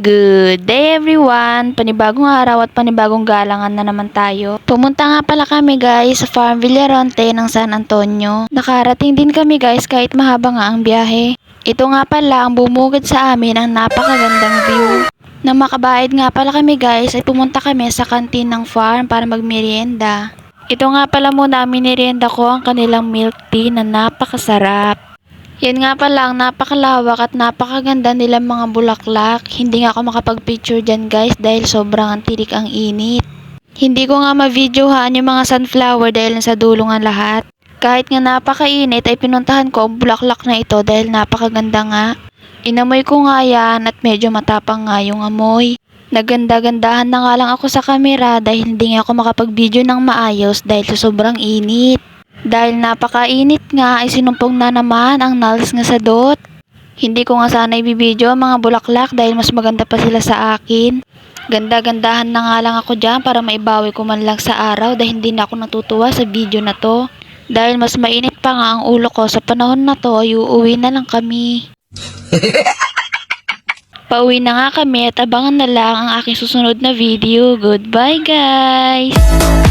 Good day everyone! Panibagong araw at panibagong galangan na naman tayo. Pumunta nga pala kami guys sa Farm Villaronte ng San Antonio. Nakarating din kami guys kahit mahaba nga ang biyahe. Ito nga pala ang bumugad sa amin ang napakagandang view. Na makabayad nga pala kami guys ay pumunta kami sa kantin ng farm para magmerienda. Ito nga pala muna ang minerienda ko, ang kanilang milk tea na napakasarap. Yan nga pala ang napakalawak at napakaganda nilang mga bulaklak. Hindi nga ako makapag-picture dyan guys dahil sobrang antirik ang init. Hindi ko nga ma-videohan yung mga sunflower dahil nasa dulo nga lahat. Kahit nga napakainit ay pinuntahan ko ang bulaklak na ito dahil napakaganda nga. Inamoy ko nga yan at medyo matapang nga yung amoy. Naganda-gandahan na nga lang ako sa kamera dahil hindi nga ako makapag-video ng maayos dahil sa sobrang init. Dahil napakainit nga ay sinumpong na naman ang nails nga sa dot. Hindi ko nga sana ibibideo ang mga bulaklak dahil mas maganda pa sila sa akin. Ganda-gandahan na nga lang ako dyan para maibawi ko man lang sa araw dahil hindi na ako natutuwa sa video na to. Dahil mas mainit pa nga ang ulo ko sa panahon na to ay uuwi na lang kami. Pauwi na nga kami at abangan na lang ang aking susunod na video. Goodbye guys!